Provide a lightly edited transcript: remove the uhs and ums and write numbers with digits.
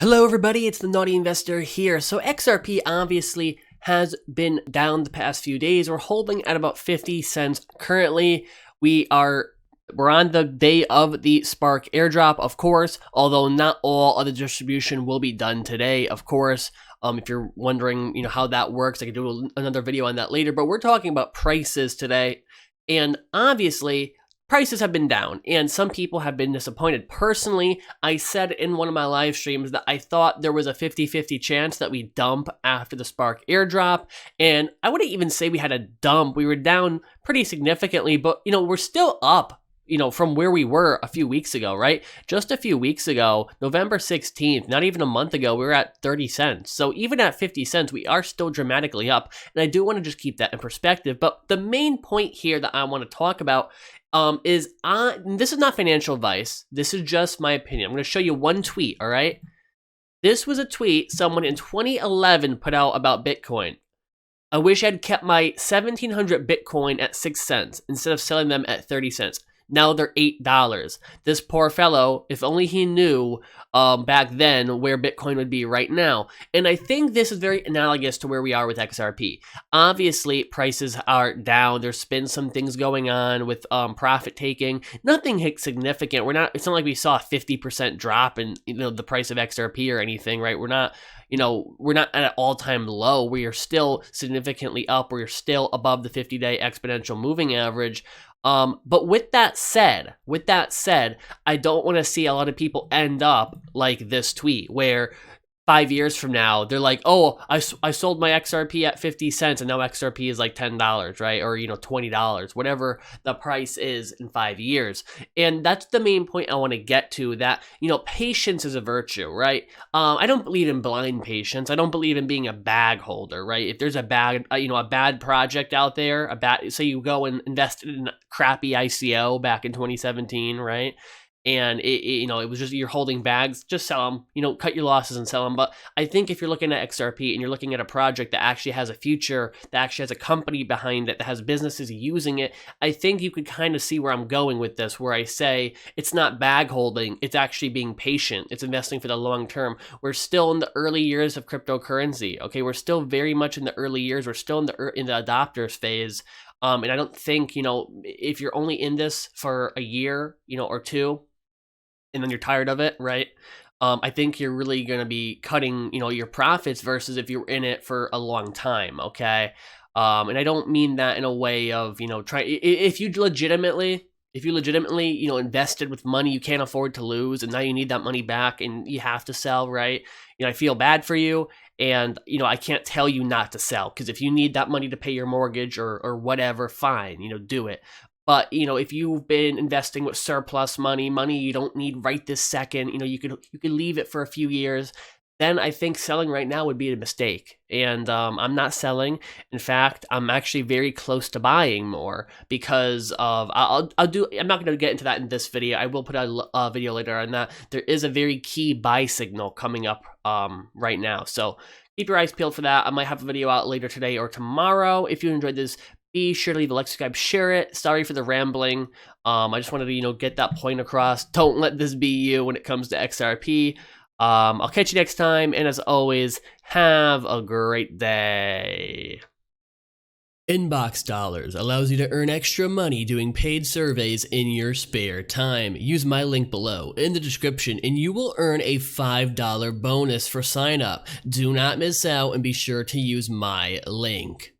Hello everybody, it's the Naughty Investor here. So XRP obviously has been down the past few days. We're holding at about 50 cents currently. We're on the day of the Spark airdrop, of course, although not all of the distribution will be done today, of course. If you're wondering, how that works, I could do another video on that later, but we're talking about prices today. And obviously, prices have been down, and some people have been disappointed. Personally, I said in one of my live streams that I thought there was a 50-50 chance that we dump after the Spark airdrop, and I wouldn't even say we had a dump. We were down pretty significantly, but, we're still up, from where we were a few weeks ago, right? Just a few weeks ago, November 16th, not even a month ago, we were at 30 cents. So even at 50 cents, we are still dramatically up, and I do want to just keep that in perspective. But the main point here that I want to talk about this is not financial advice. This is just my opinion. I'm going to show you one tweet, all right? This was a tweet someone in 2011 put out about Bitcoin. I wish I'd kept my 1,700 Bitcoin at 6 cents instead of selling them at 30 cents. Now they're $8. This poor fellow, if only he knew back then where Bitcoin would be right now. And I think this is very analogous to where we are with XRP. Obviously, prices are down. There's been some things going on with profit taking. Nothing significant. It's not like we saw a 50% drop in the price of XRP or anything, right? We're not at an all-time low. We are still significantly up. We are still above the 50-day exponential moving average. But with that said, I don't want to see a lot of people end up like this tweet where 5 years from now, they're like, oh, I sold my XRP at 50 cents and now XRP is like $10, right? Or, $20, whatever the price is in 5 years. And that's the main point I want to get to, that, patience is a virtue, right? I don't believe in blind patience. I don't believe in being a bag holder, right? If there's a bad project out there, say you go and invested in a crappy ICO back in 2017, right? And it was just, you're holding bags, just sell them, cut your losses and sell them. But I think if you're looking at XRP and you're looking at a project that actually has a future, that actually has a company behind it, that has businesses using it, I think you could kind of see where I'm going with this, where I say it's not bag holding, it's actually being patient. It's investing for the long term. We're still in the early years of cryptocurrency, okay? We're still very much in the early years. We're still in the adopters phase. And I don't think, if you're only in this for a year, or two, and then you're tired of it, right? I think you're really going to be cutting, your profits versus if you were in it for a long time, okay? And I don't mean that in a way of, if you legitimately, invested with money you can't afford to lose, and now you need that money back and you have to sell, right? I feel bad for you, and, I can't tell you not to sell, because if you need that money to pay your mortgage or whatever, fine, do it. But, if you've been investing with surplus money you don't need right this second, you could leave it for a few years, then I think selling right now would be a mistake. And I'm not selling. In fact, I'm actually very close to buying more because of, I'm not going to get into that in this video. I will put out a video later on that. There is a very key buy signal coming up right now. So keep your eyes peeled for that. I might have a video out later today or tomorrow. If you enjoyed this, be sure to leave a like, subscribe, share it. Sorry for the rambling. I just wanted to, get that point across. Don't let this be you when it comes to XRP. I'll catch you next time, and as always, have a great day. Inbox Dollars allows you to earn extra money doing paid surveys in your spare time. Use my link below in the description and you will earn a $5 bonus for sign up. Do not miss out and be sure to use my link.